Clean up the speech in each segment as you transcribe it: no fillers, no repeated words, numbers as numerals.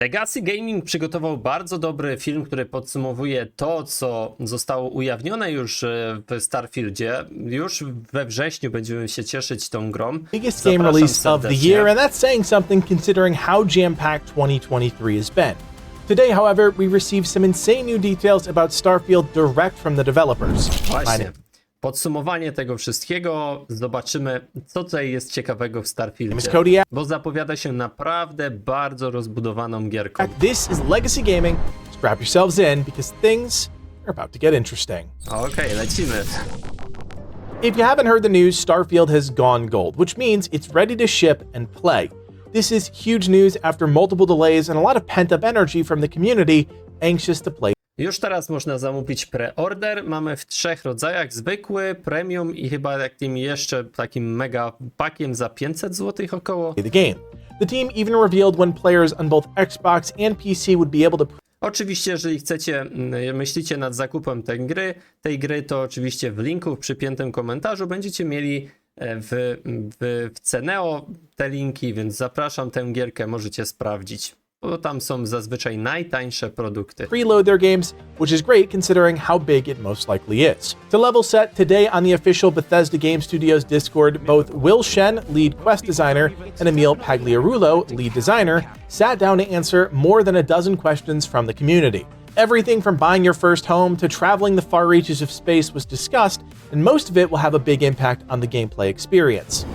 Legacy Gaming przygotował bardzo dobry film, który podsumowuje to, co zostało ujawnione już w Starfieldzie. Już we wrześniu będziemy się cieszyć tą grą. Biggest game release of the year, and that's saying something considering how jam-packed 2023 has been. Today, however, we received some insane new details about Starfield direct from the developers. Właśnie. Podsumowanie tego wszystkiego. Zobaczymy, co tutaj jest ciekawego w Starfieldzie, bo zapowiada się naprawdę bardzo rozbudowaną gierką. This is Legacy Gaming. Strap yourselves in because things are about to get interesting. Okej, lecimy. If you haven't heard the news, Starfield has gone gold, which means it's ready to ship and play. This is huge news after multiple delays and a lot of pent-up energy from the community anxious to play. Już teraz można zamówić pre-order. Mamy w 3 rodzajach: zwykły, premium i chyba jeszcze takim mega pakiem za 500 zł około. The game. The team even revealed when players on both Xbox and PC would be able to. Oczywiście, jeżeli myślicie nad zakupem tej gry, to oczywiście w linku w przypiętym komentarzu będziecie mieli w Ceneo te linki, więc zapraszam, tę gierkę możecie sprawdzić, bo tam są zazwyczaj najtańsze produkty. Preload their games, which is great considering how big it most likely is. To level set, today on the official Bethesda Game Studios Discord, both Will Shen, lead quest designer, and Emil Pagliarulo, lead designer, sat down to answer more than a dozen questions from the community. Everything from buying your first home to traveling the far reaches of space was discussed, and most of it will have a big impact on the gameplay experience.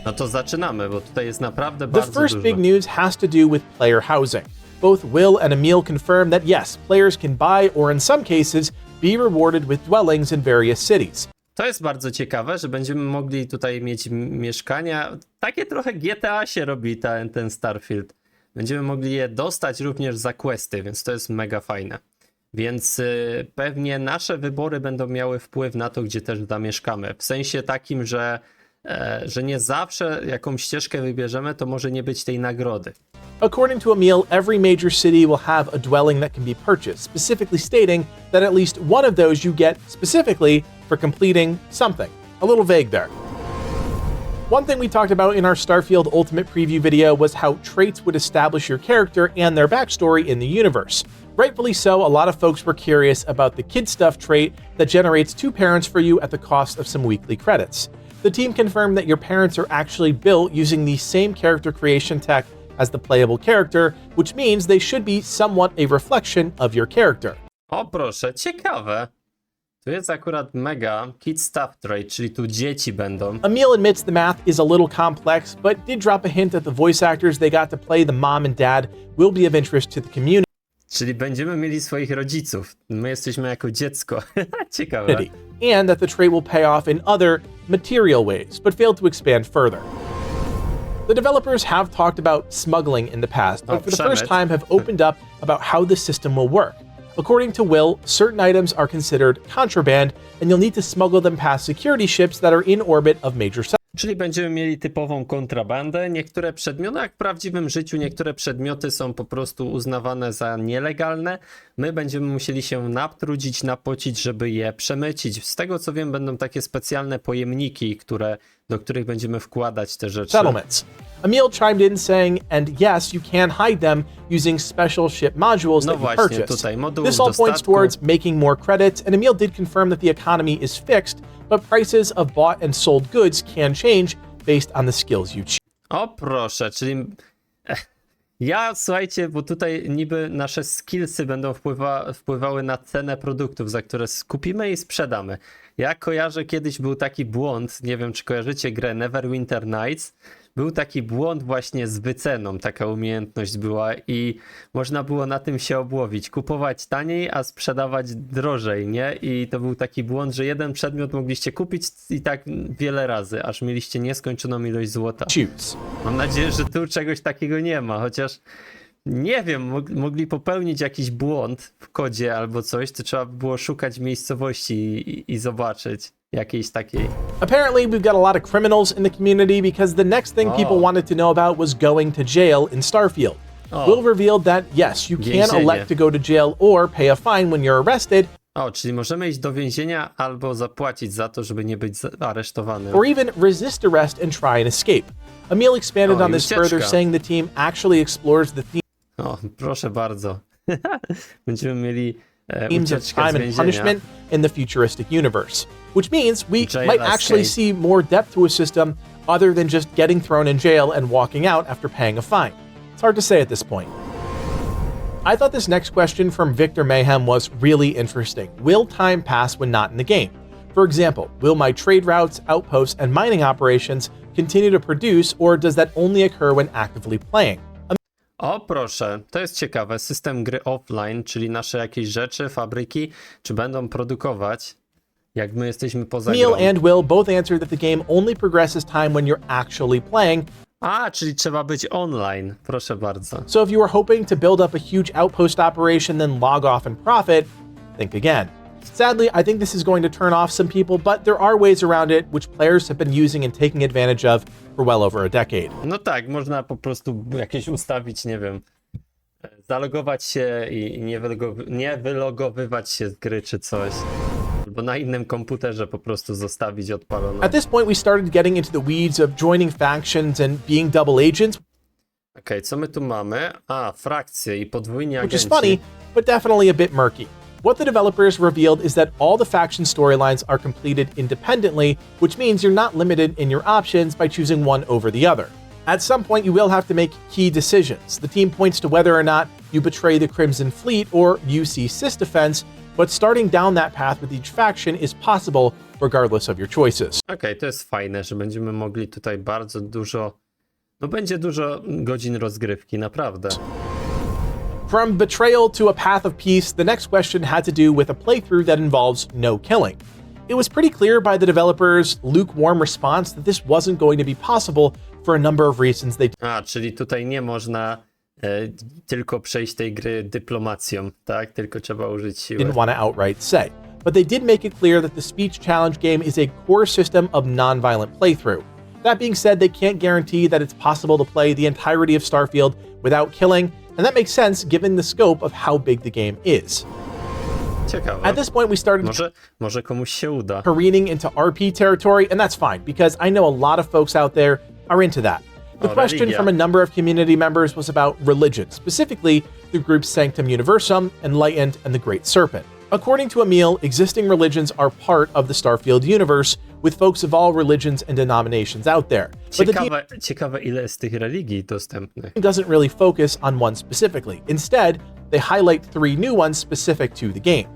No to zaczynamy, bo tutaj jest naprawdę bardzo dużo. The first big dużo. news has to do with player housing. Both Will and Emil confirmed that yes, players can buy or in some cases be rewarded with dwellings in various cities. To jest bardzo ciekawe, że będziemy mogli tutaj mieć mieszkania. Takie trochę GTA się robi ten Starfield. Będziemy mogli je dostać również za questy, więc to jest mega fajne. Więc pewnie nasze wybory będą miały wpływ na to, gdzie też zamieszkamy. W sensie takim, że nie zawsze jakąś ścieżkę wybierzemy, to może nie być tej nagrody. According to Emil, every major city will have a dwelling that can be purchased, specifically stating that at least one of those you get specifically for completing something. A little vague there. One thing we talked about in our Starfield Ultimate Preview video was how traits would establish your character and their backstory in the universe. Rightfully so, a lot of folks were curious about the kid stuff trait that generates 2 parents for you at the cost of some weekly credits. The team confirmed that your parents are actually built using the same character creation tech as the playable character, which means they should be somewhat a reflection of your character. O proszę, ciekawe. Tu jest akurat mega kid stuff trait, czyli tu dzieci będą. Emil admits the math is a little complex, but did drop a hint that the voice actors they got to play the mom and dad will be of interest to the community. Czyli będziemy mieli swoich rodziców. My jesteśmy jako dziecko. Ciekawe. And that the trait will pay off in other material ways, but failed to expand further. The developers have talked about smuggling in the past, but for the first time have opened up about how the system will work. According to Will, certain items are considered contraband, and you'll need to smuggle them past security ships that are in orbit of major sites. Czyli będziemy mieli typową kontrabandę. Niektóre przedmioty, jak w prawdziwym życiu, niektóre przedmioty są po prostu uznawane za nielegalne. My będziemy musieli się natrudzić, napocić, żeby je przemycić. Z tego co wiem, będą takie specjalne pojemniki, do których będziemy wkładać te rzeczy. Settlements. Emil chimed in saying, and yes, you can hide them using special ship modules that you purchase. This all points towards making more credits, and Emil did confirm that the economy is fixed, but prices of bought and sold goods can change based on the skills you choose. O proszę, czyli słuchajcie, bo tutaj niby nasze skillsy będą wpływały na cenę produktów, za które skupimy i sprzedamy. Ja kojarzę, kiedyś był taki błąd, nie wiem czy kojarzycie grę Neverwinter Nights, był taki błąd właśnie z wyceną, taka umiejętność była i można było na tym się obłowić, kupować taniej, a sprzedawać drożej, nie? I to był taki błąd, że jeden przedmiot mogliście kupić i tak wiele razy, aż mieliście nieskończoną ilość złota. Mam nadzieję, że tu czegoś takiego nie ma, chociaż nie wiem, mogli popełnić jakiś błąd w kodzie albo coś, to trzeba by było szukać miejscowości i zobaczyć jakiejś takiej. Apparently, we've got a lot of criminals in the community because the next thing people wanted to know about was going to jail in Starfield. Will revealed that yes, you can elect to go to jail or pay a fine when you're arrested. O, czyli możemy iść do więzienia albo zapłacić za to, żeby nie być aresztowanym. or even resist arrest and try and escape. Emil expanded O, on i this further, ucieczka. saying the team actually explores the O, proszę bardzo. Będziemy mieli themes of ucieczkę time z and więzienia. punishment in the futuristic universe, which means we Jail might actually escape. see more depth to a system other than just getting thrown in jail and walking out after paying a fine. It's hard to say at this point. I thought this next question from Victor Mayhem was really interesting. Will time pass when not in the game? For example, will my trade routes, outposts, and mining operations continue to produce, or does that only occur when actively playing? O, proszę, to jest ciekawe. System gry offline, czyli nasze jakieś rzeczy, fabryki, czy będą produkować, jak my jesteśmy poza Emil grą. and Will both answered that the game only progresses time when you're actually playing. A, czyli trzeba być online. Proszę bardzo. So if you were hoping to build up a huge outpost operation, then log off and profit, think again. Sadly, I think this is going to turn off some people, but there are ways around it which players have been using and taking advantage of for well over a decade. No tak, można po prostu jakieś ustawić, nie wiem, zalogować się i nie wylogowywać się z gry czy coś. Albo na innym komputerze po prostu zostawić odpaloną. At this point, we started getting into the weeds of joining factions and being double agents, Okej, co my tu mamy? A, frakcje i podwójni which agenci. is funny, but definitely a bit murky. What the developers revealed is that all the faction storylines are completed independently, which means you're not limited in your options by choosing one over the other. At some point, you will have to make key decisions. The team points to whether or not you betray the Crimson Fleet or use Sys Defense, but starting down that path with each faction is possible regardless of your choices. Okej, to jest fajne, że będziemy mogli tutaj bardzo dużo... No będzie dużo godzin rozgrywki, naprawdę. From betrayal to a path of peace, the next question had to do with a playthrough that involves no killing. It was pretty clear by the developers' lukewarm response that this wasn't going to be possible for a number of reasons they A, czyli tutaj nie można tylko przejść tej gry dyplomacją, tak? Tylko trzeba użyć siły. didn't want to outright say. But they did make it clear that the speech challenge game is a core system of non-violent playthrough. That being said, they can't guarantee that it's possible to play the entirety of Starfield without killing, and that makes sense given the scope of how big the game is. Ciekawe. At this point, we started Może komuś się uda. careening into RP territory, and that's fine because I know a lot of folks out there are into that. The question religia. from a number of community members was about religion, specifically the groups Sanctum Universum, Enlightened, and the Great Serpent. According to Emil, existing religions are part of the Starfield universe, with folks of all religions and denominations out there. But the team Ciekawe, ile jest tych religii dostępnych. doesn't really focus on one specifically. Instead, they highlight 3 new ones specific to the game.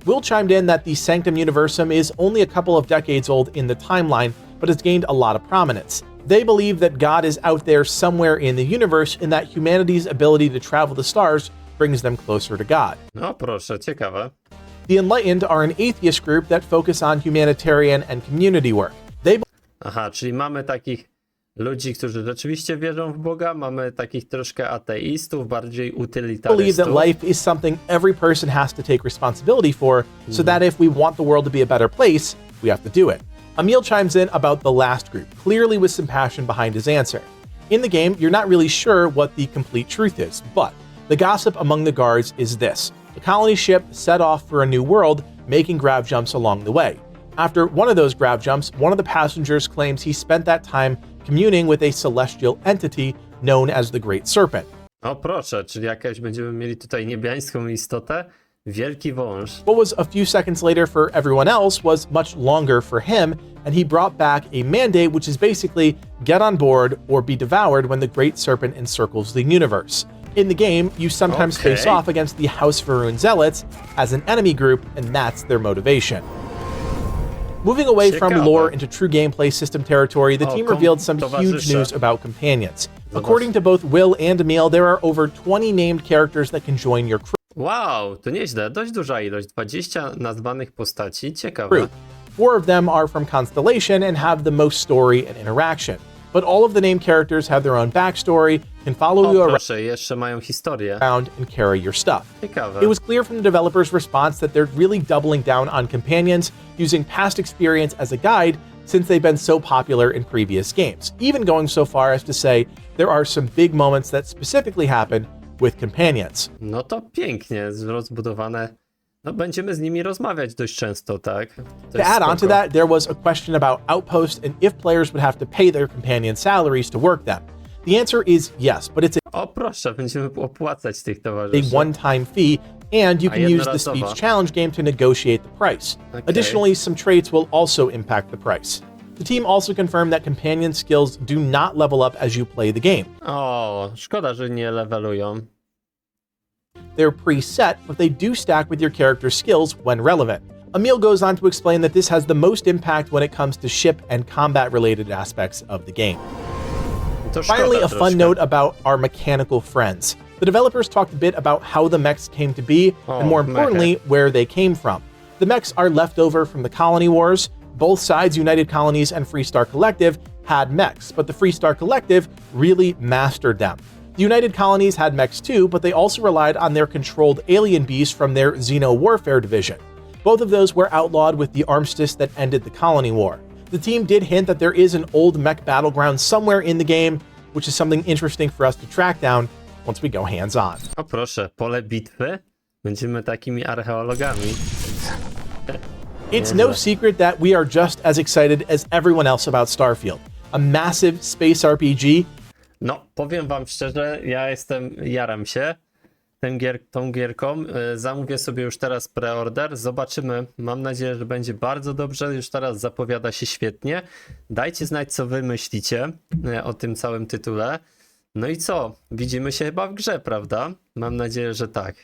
Will chimed in that the Sanctum Universum is only a couple of decades old in the timeline, but has gained a lot of prominence. They believe that God is out there somewhere in the universe and that humanity's ability to travel the stars brings them closer to God. No proszę, ciekawe. The Enlightened are an atheist group that focus on humanitarian and community work. They Aha, czyli mamy takich ludzi, którzy rzeczywiście wierzą w Boga, mamy takich troszkę ateistów, bardziej believe utylitarystów. that life is something every person has to take responsibility for, so that if we want the world to be a better place, we have to do it. Emil chimes in about the last group, clearly with some passion behind his answer. In the game, you're not really sure what the complete truth is, but the gossip among the guards is this. The colony ship set off for a new world, making grav jumps along the way. After one of those grav jumps, one of the passengers claims he spent that time communing with a celestial entity known as the Great Serpent. O proszę, czyli jakaś będziemy mieli tutaj niebiańską istotę, wielki wąż. What was a few seconds later for everyone else was much longer for him, and he brought back a mandate which is basically get on board or be devoured when the Great Serpent encircles the universe. In the game, you sometimes face off against the House Varun Zealots as an enemy group, and that's their motivation. Moving away from Ciekawe. lore into true gameplay system territory, the team revealed some huge towarzysze. news about companions. According to both Will and Emil, there are over 20 named characters that can join your crew. Wow, to nieźle, dość duża ilość, 20 nazwanych postaci, ciekawe. 4 of them are from Constellation and have the most story and interaction. But all of the named characters have their own backstory, can follow you O proszę, jeszcze mają historię. around and carry your stuff. Ciekawe. It was clear from the developers' response that they're really doubling down on companions, using past experience as a guide since they've been so popular in previous games, even going so far as to say there are some big moments that specifically happen with companions. No to pięknie, rozbudowane No, będziemy z nimi rozmawiać dość często, tak? To To jest add on to spoko. that, there was a question about outposts and if players would have to pay their companion salaries to work them. The answer is yes, but it's O proszę, będziemy opłacać tych a towarzyszy. one-time fee, and you can use the jednorazowa. speech challenge game to negotiate the price. Okay. Additionally, some traits will also impact the price. The team also confirmed that companion skills do not level up as you play the game. O, szkoda, że nie levelują. They're preset, but they do stack with your character's skills when relevant. Emil goes on to explain that this has the most impact when it comes to ship and combat-related aspects of the game. To szkoda Finally, a troszkę. fun note about our mechanical friends. The developers talked a bit about how the mechs came to be, and more importantly, where they came from. The mechs are left over from the Colony Wars. Both sides, United Colonies and Freestar Collective, had mechs, but the Freestar Collective really mastered them. The United Colonies had mechs too, but they also relied on their controlled alien beasts from their Xeno Warfare division. Both of those were outlawed with the armistice that ended the Colony War. The team did hint that there is an old mech battleground somewhere in the game, which is something interesting for us to track down once we go hands-on. O proszę, pole bitwy? Będziemy takimi archeologami. It's no secret that we are just as excited as everyone else about Starfield, a massive space RPG. No, powiem wam szczerze, jaram się tą gierką. Zamówię sobie już teraz preorder. Zobaczymy. Mam nadzieję, że będzie bardzo dobrze. Już teraz zapowiada się świetnie. Dajcie znać, co wy myślicie o tym całym tytule. No i co? Widzimy się chyba w grze, prawda? Mam nadzieję, że tak.